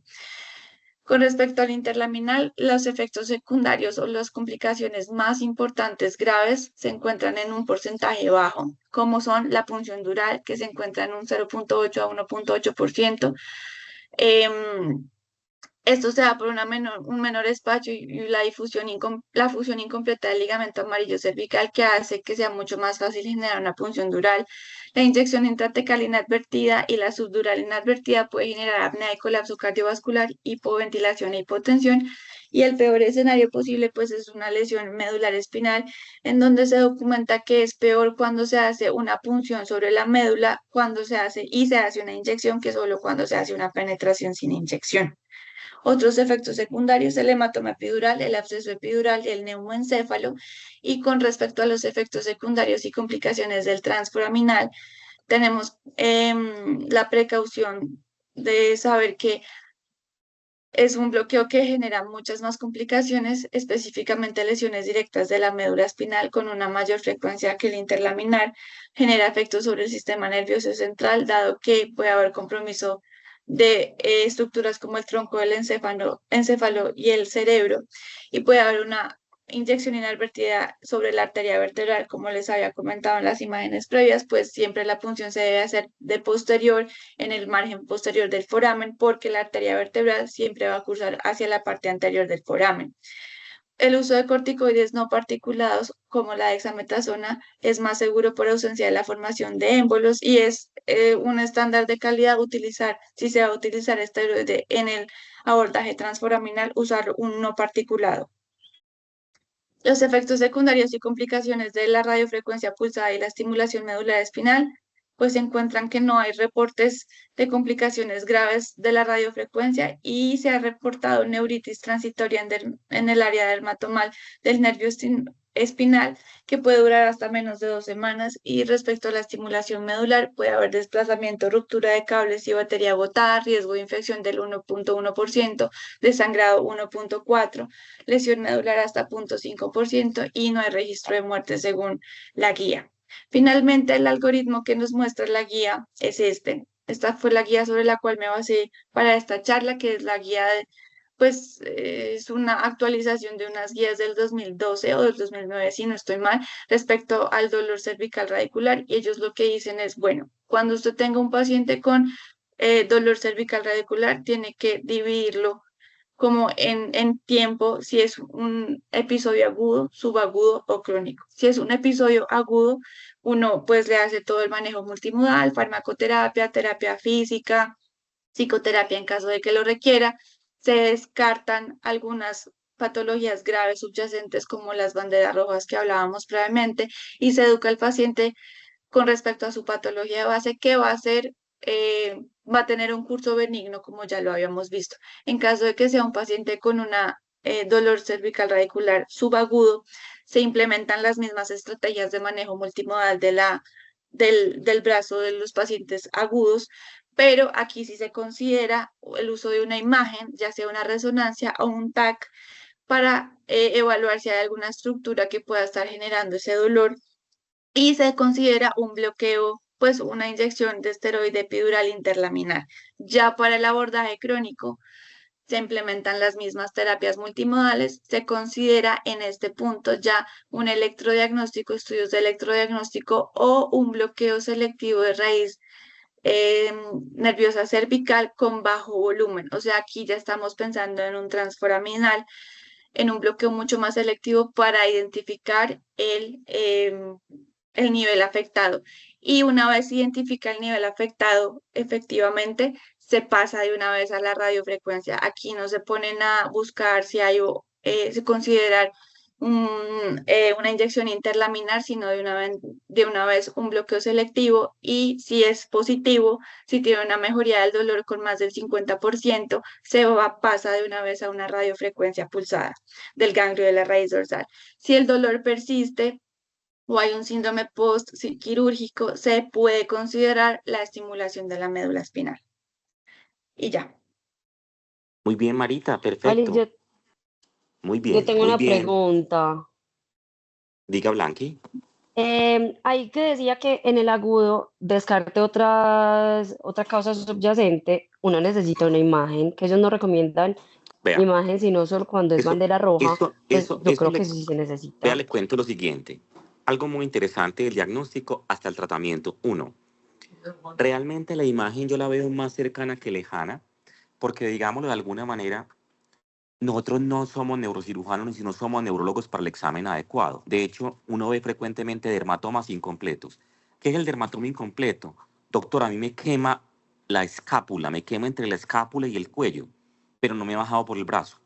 A: Con respecto al interlaminal, los efectos secundarios o las complicaciones más importantes graves se encuentran en un porcentaje bajo, como son la punción dural, que se encuentra en un 0.8 a 1.8%, Esto se da por un menor espacio y la la fusión incompleta del ligamento amarillo cervical que hace que sea mucho más fácil generar una punción dural. La inyección intratecal inadvertida y la subdural inadvertida puede generar apnea y colapso cardiovascular, hipoventilación e hipotensión. Y el peor escenario posible, pues, es una lesión medular espinal, en donde se documenta que es peor cuando se hace una punción sobre la médula, cuando se hace una inyección, que solo cuando se hace una penetración sin inyección. Otros efectos secundarios, el hematoma epidural, el absceso epidural y el neumoencéfalo. Y con respecto a los efectos secundarios y complicaciones del transforaminal, tenemos la precaución de saber que es un bloqueo que genera muchas más complicaciones, específicamente lesiones directas de la médula espinal con una mayor frecuencia que el interlaminar, genera efectos sobre el sistema nervioso central, dado que puede haber compromiso de estructuras como el tronco del encéfalo y el cerebro, y puede haber una inyección inadvertida sobre la arteria vertebral, como les había comentado en las imágenes previas, pues siempre la punción se debe hacer de posterior en el margen posterior del foramen, porque la arteria vertebral siempre va a cursar hacia la parte anterior del foramen. El uso de corticoides no particulados, como la dexametasona, es más seguro por ausencia de la formación de émbolos y es un estándar de calidad utilizar, si se va a utilizar esteroide en el abordaje transforaminal, usar un no particulado. Los efectos secundarios y complicaciones de la radiofrecuencia pulsada y la estimulación medular espinal, pues se encuentran que no hay reportes de complicaciones graves de la radiofrecuencia y se ha reportado neuritis transitoria en el área dermatomal del nervio espinal que puede durar hasta menos de 2 semanas. Y respecto a la estimulación medular, puede haber desplazamiento, ruptura de cables y batería agotada, riesgo de infección del 1.1%, de sangrado 1.4%, lesión medular hasta 0.5% y no hay registro de muerte según la guía. Finalmente, el algoritmo que nos muestra la guía es este. Esta fue la guía sobre la cual me basé para esta charla, que es la guía pues es una actualización de unas guías del 2012 o del 2009, si no estoy mal, respecto al dolor cervical radicular. Y ellos lo que dicen es, bueno, cuando usted tenga un paciente con dolor cervical radicular, tiene que dividirlo como en tiempo, si es un episodio agudo, subagudo o crónico. Si es un episodio agudo, uno pues le hace todo el manejo multimodal, farmacoterapia, terapia física, psicoterapia en caso de que lo requiera. Se descartan algunas patologías graves subyacentes como las banderas rojas que hablábamos previamente y se educa al paciente con respecto a su patología de base, que va a ser, va a tener un curso benigno, como ya lo habíamos visto. En caso de que sea un paciente con una dolor cervical radicular subagudo, se implementan las mismas estrategias de manejo multimodal del brazo de los pacientes agudos, pero aquí sí se considera el uso de una imagen, ya sea una resonancia o un TAC, para evaluar si hay alguna estructura que pueda estar generando ese dolor y se considera un bloqueo, pues una inyección de esteroide epidural interlaminar. Ya para el abordaje crónico se implementan las mismas terapias multimodales, se considera en este punto ya un electrodiagnóstico, estudios de electrodiagnóstico o un bloqueo selectivo de raíz eh, nerviosa cervical con bajo volumen. O sea, aquí ya estamos pensando en un transforaminal, en un bloqueo mucho más selectivo para identificar el nivel afectado. Y una vez se identifica el nivel afectado, efectivamente se pasa de una vez a la radiofrecuencia. Aquí no se ponen a buscar si hay o se considerar una inyección interlaminar, sino de una vez un bloqueo selectivo y si es positivo, si tiene una mejoría del dolor con más del 50%, pasa de una vez a una radiofrecuencia pulsada del ganglio de la raíz dorsal. Si el dolor persiste o hay un síndrome post-quirúrgico, se puede considerar la estimulación de la médula espinal. Y ya.
B: Muy bien, Marita,
C: Ali,
B: perfecto.
C: yo tengo
B: Muy
C: una
B: bien.
C: pregunta.
B: Diga, Blanqui.
C: Ahí que decía que en el agudo descarte otra causa subyacente, uno necesita una imagen, que ellos no recomiendan
B: Vea,
C: imagen, sino solo cuando es
B: eso,
C: bandera roja,
B: eso,
C: pues
B: eso,
C: yo
B: eso
C: creo que
B: le,
C: eso sí se
B: vea,
C: necesita.
B: le cuento lo siguiente. Algo muy interesante del diagnóstico hasta el tratamiento. Uno, realmente la imagen yo la veo más cercana que lejana, porque digámoslo de alguna manera, nosotros no somos neurocirujanos ni no somos neurólogos para el examen adecuado. De hecho, uno ve frecuentemente dermatomas incompletos. ¿Qué es el dermatoma incompleto? Doctor, a mí me quema la escápula, me quema entre la escápula y el cuello, pero no me ha bajado por el brazo.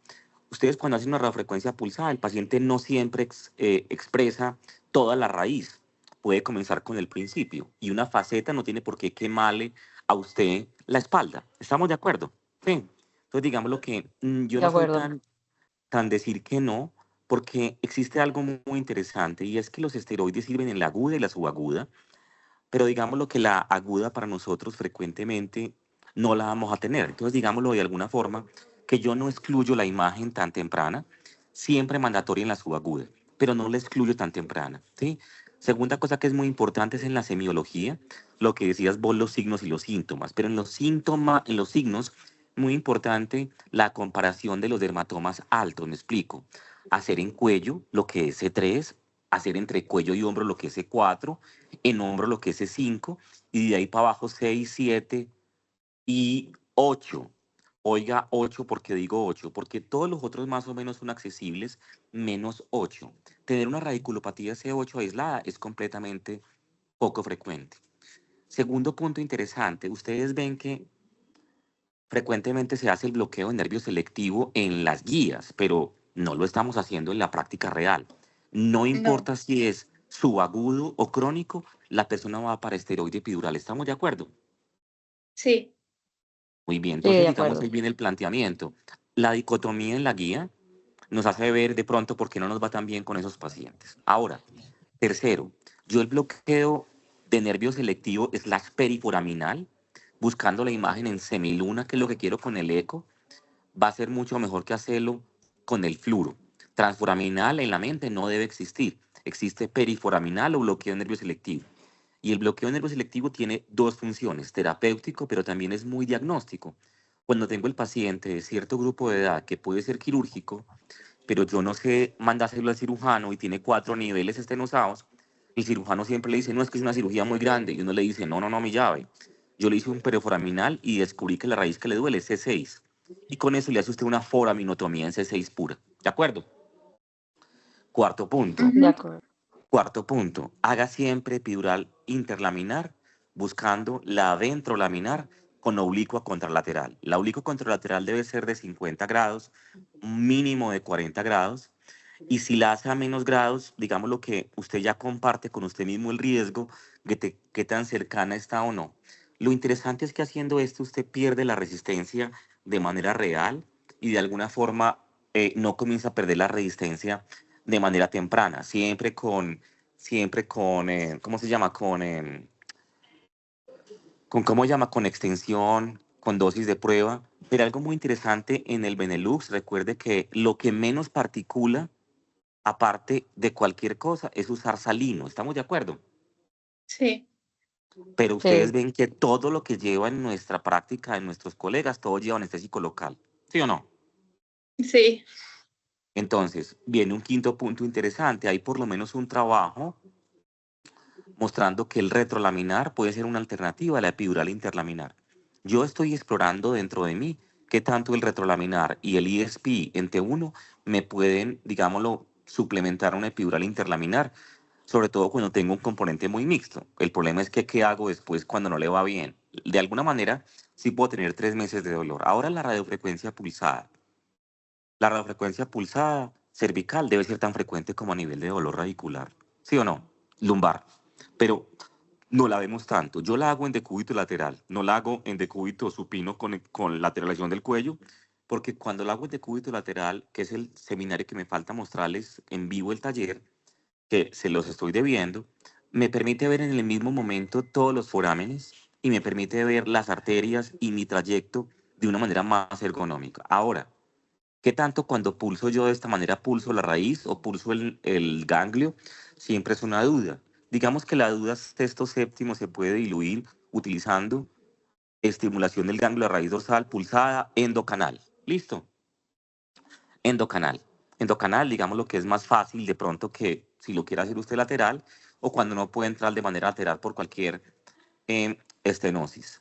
B: Ustedes cuando hacen una radiofrecuencia pulsada, el paciente no siempre expresa toda la raíz. Puede comenzar con el principio y una faceta no tiene por qué quemarle a usted la espalda. ¿Estamos de acuerdo? Sí. Entonces, digamos lo que yo
C: De
B: no soy
C: acuerdo.
B: tan decir que no, porque existe algo muy interesante y es que los esteroides sirven en la aguda y la subaguda, pero digámoslo que la aguda para nosotros frecuentemente no la vamos a tener. Entonces, digámoslo de alguna forma, que yo no excluyo la imagen tan temprana, siempre mandatoria en la subaguda, pero no la excluyo tan temprana, ¿sí? Segunda cosa que es muy importante es en la semiología, lo que decías vos, los signos y los síntomas, pero en los síntomas, en los signos, muy importante la comparación de los dermatomas altos, me explico. Hacer en cuello lo que es C3, hacer entre cuello y hombro lo que es C4, en hombro lo que es C5 y de ahí para abajo 6, 7 y 8. Oiga, 8, ¿por qué digo 8? Porque todos los otros más o menos son accesibles, menos 8. Tener una radiculopatía C8 aislada es completamente poco frecuente. Segundo punto interesante, ustedes ven que frecuentemente se hace el bloqueo de nervio selectivo en las guías, pero no lo estamos haciendo en la práctica real. No
A: No,
B: importa si es subagudo o crónico, la persona va para esteroide epidural. ¿Estamos de acuerdo?
A: sí.
B: Muy bien,
C: Sí,
B: entonces
C: de
B: digamos ahí
C: acuerdo.
B: viene el planteamiento. La dicotomía en la guía nos hace ver de pronto por qué no nos va tan bien con esos pacientes. Ahora, tercero, yo el bloqueo de nervio selectivo es la periforaminal, buscando la imagen en semiluna, que es lo que quiero con el eco, va a ser mucho mejor que hacerlo con el fluoro. Transforaminal en la mente no debe existir. Existe periforaminal o bloqueo de nervio selectivo. Y el bloqueo de nervio selectivo tiene dos funciones, terapéutico, pero también es muy diagnóstico. Cuando tengo el paciente de cierto grupo de edad que puede ser quirúrgico, pero yo no sé mandárselo al cirujano y tiene 4 niveles estenosados, el cirujano siempre le dice, no, es que es una cirugía muy grande. Y uno le dice, no, no, no, mi llave. Yo le hice un periforaminal y descubrí que la raíz que le duele es C6. Y con eso le hace usted una foraminotomía en C6 pura. ¿De acuerdo? Cuarto punto.
C: De
A: Ujú.
C: acuerdo.
B: Cuarto punto. Haga siempre epidural interlaminar buscando la ventrolaminar con oblicua contralateral. La oblicua contralateral debe ser de 50 grados, un mínimo de 40 grados. Y si la hace a menos grados, digamos lo que usted ya comparte con usted mismo el riesgo de qué tan cercana está o no. Lo interesante es que haciendo esto usted pierde la resistencia de manera real y de alguna forma no comienza a perder la resistencia de manera temprana, siempre con, ¿cómo se llama? ¿Cómo se llama? Con extensión, con dosis de prueba. Pero algo muy interesante en el Benelux, recuerde que lo que menos particula aparte de cualquier cosa, es usar salino. ¿Estamos de acuerdo?
A: Sí,
B: Pero ustedes
C: Sí,
B: ven que todo lo que lleva en nuestra práctica, en nuestros colegas, todo lleva anestésico local. ¿Sí o no?
A: sí.
B: Entonces, viene un quinto punto interesante. Hay por lo menos un trabajo mostrando que el retrolaminar puede ser una alternativa a la epidural interlaminar. Yo estoy explorando dentro de mí qué tanto el retrolaminar y el ESP en T1 me pueden, digámoslo, suplementar una epidural interlaminar, sobre todo cuando tengo un componente muy mixto. El problema es que qué hago después cuando no le va bien. De alguna manera, sí puedo tener 3 meses de dolor. Ahora la radiofrecuencia pulsada. La radiofrecuencia pulsada cervical debe ser tan frecuente como a nivel de dolor radicular. ¿Sí o no? Lumbar. Pero no la vemos tanto. Yo la hago en decúbito lateral, no la hago en decúbito supino con lateralización del cuello, porque cuando la hago en decúbito lateral, que es el seminario que me falta mostrarles en vivo el taller, que se los estoy debiendo, me permite ver en el mismo momento todos los forámenes y me permite ver las arterias y mi trayecto de una manera más ergonómica. Ahora, ¿qué tanto cuando pulso yo de esta manera pulso la raíz o pulso el ganglio? Siempre es una duda. Digamos que la duda sexto séptimo se puede diluir utilizando estimulación del ganglio de raíz dorsal pulsada endocanal. ¿Listo? Endocanal. Endocanal, digamos lo que es más fácil de pronto que si lo quiere hacer usted lateral o cuando no puede entrar de manera lateral por cualquier estenosis.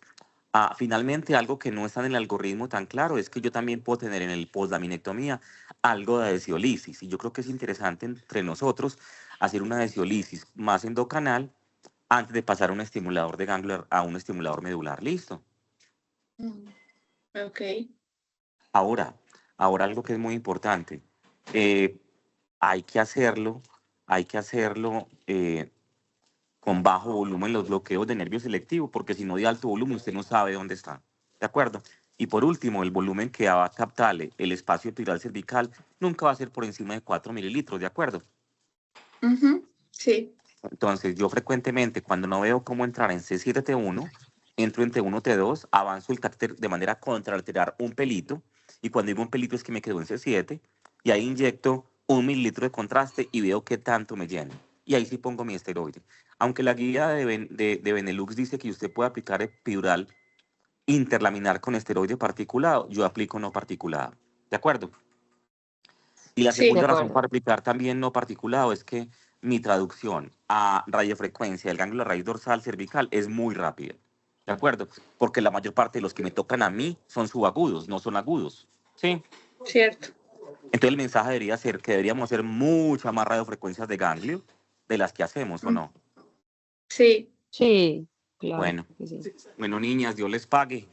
B: Finalmente, algo que no está en el algoritmo tan claro es que yo también puedo tener en el postlaminectomía algo de deshiolisis. Y yo creo que es interesante entre nosotros hacer una deshiolisis más endocanal antes de pasar a un estimulador de ganglio a un estimulador medular. Listo.
A: Ok.
B: Ahora, ahora algo que es muy importante. eh, hay que hacerlo, hay que hacerlo con bajo volumen los bloqueos de nervio selectivo, porque si no de alto volumen usted no sabe dónde está. ¿De acuerdo? Y por último, el volumen que va a captarle el espacio epidural cervical nunca va a ser por encima de 4 mililitros, ¿de acuerdo?
A: Sí.
B: Entonces, yo frecuentemente, cuando no veo cómo entrar en C7T1, entro en T1T2, avanzo el catéter de manera contralateral un pelito, y cuando digo un pelito es que me quedo en C7, y ahí inyecto 1 mililitro de contraste y veo qué tanto me llena. Y ahí sí pongo mi esteroide. Aunque la guía de Benelux dice que usted puede aplicar epidural interlaminar con esteroide particulado, yo aplico no particulado. ¿De acuerdo? Y la
A: Sí.
C: De
B: segunda razón
C: acuerdo.
B: para aplicar también no particulado es que mi traducción a radiofrecuencia del ganglio de la raíz dorsal cervical es muy rápida. ¿De acuerdo? Porque la mayor parte de los que me tocan a mí son subagudos, no son agudos. ¿Sí?
A: Cierto.
B: Entonces el mensaje debería ser que deberíamos hacer muchas más radiofrecuencias de ganglio de las que hacemos, ¿o no?
A: Sí.
C: Sí, claro
B: Bueno,
C: que sí.
B: bueno, niñas, Dios les pague.